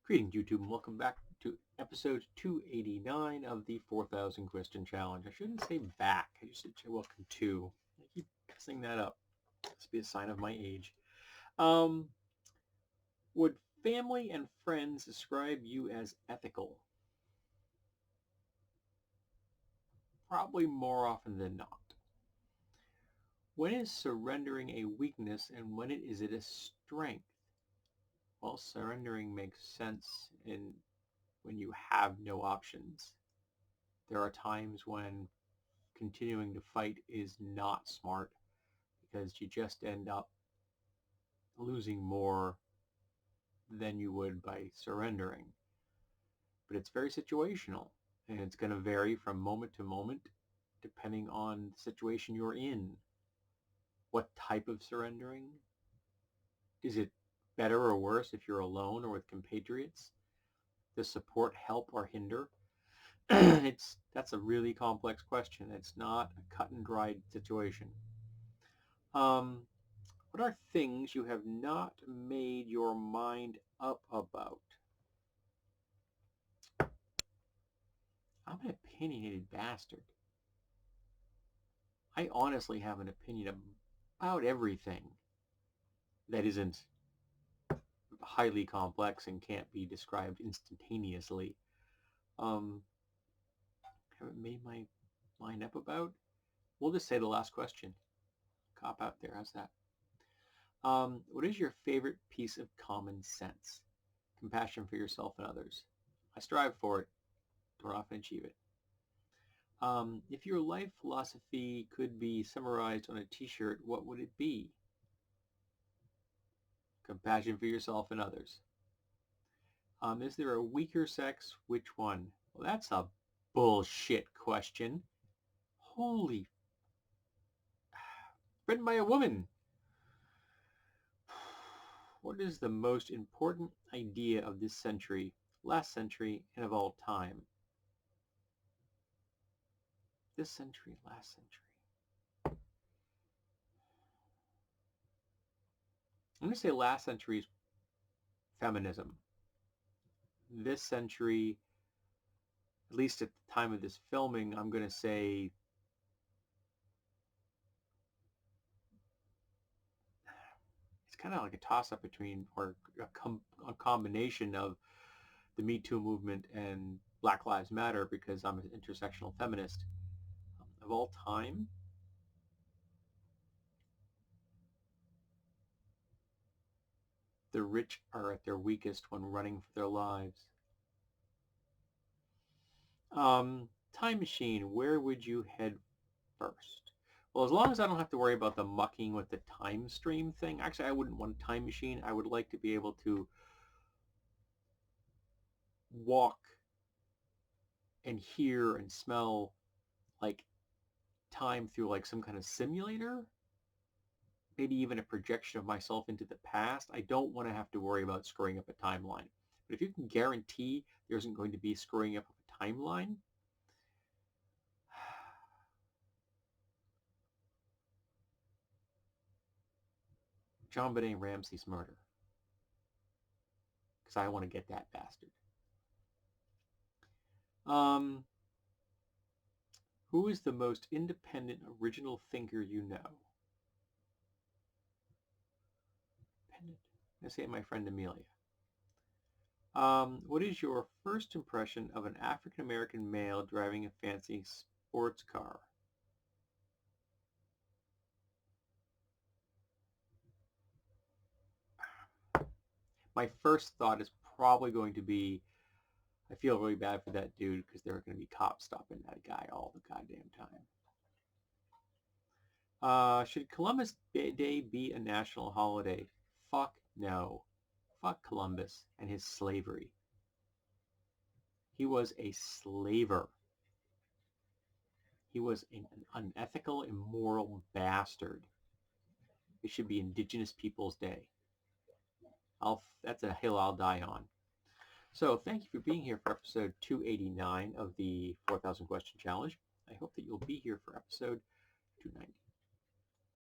Greetings, YouTube, and welcome back to episode 289 of the 4,000 Question Challenge. I shouldn't say back. I should say welcome to. I keep messing that up. This be a sign of my age. Um, would family and friends describe you as ethical? Probably more often than not. When is surrendering a weakness and when is it a strength? Well, surrendering makes sense when you have no options. There are times when continuing to fight is not smart because you just end up losing more than you would by surrendering. But it's very situational, and it's going to vary from moment to moment depending on the situation you're in. What type of surrendering? Is it better or worse if you're alone or with compatriots? Does support help or hinder? That's a really complex question. It's not a cut and dried situation. Um, What are things you have not made your mind up about? I'm an opinionated bastard. I honestly have an opinion about everything that isn't highly complex and can't be described instantaneously. Um, haven't made my mind up about? We'll just say the last question. Cop out there. How's that? What is your favorite piece of common sense? Compassion for yourself and others. I strive for it. Don't often achieve it. If your life philosophy could be summarized on a t-shirt, what would it be? Compassion for yourself and others. Is there a weaker sex? Which one? Well, that's a bullshit question. Holy, written by a woman. What is the most important idea of this century, last century, and of all time? This century, last century. I'm going to say last century's feminism. This century, at least at the time of this filming, I'm going to say it's kind of like a toss-up between, or a combination of the Me Too movement and Black Lives Matter, because I'm an intersectional feminist. Of all time, the rich are at their weakest when running for their lives. Time machine, where would you head first? Well, as long as I don't have to worry about the mucking with the time stream thing, actually I wouldn't want a time machine. I would like to be able to walk and hear and smell like time through like some kind of simulator, maybe even a projection of myself into the past. I don't want to have to worry about screwing up a timeline. But if you can guarantee there isn't going to be screwing up a timeline, John Benet Ramsey's murder, because I want to get that bastard. Um, who is the most independent original thinker you know? Independent. I say my friend Amelia. What is your first impression of an African American male driving a fancy sports car? My first thought is probably going to be, I feel really bad for that dude because there are going to be cops stopping that guy all the goddamn time. Should Columbus Day be a national holiday? Fuck no. Fuck Columbus and his slavery. He was a slaver. He was an unethical, immoral bastard. It should be Indigenous Peoples Day. That's a hill I'll die on. So thank you for being here for episode 289 of the 4,000 Question Challenge. I hope that you'll be here for episode 290.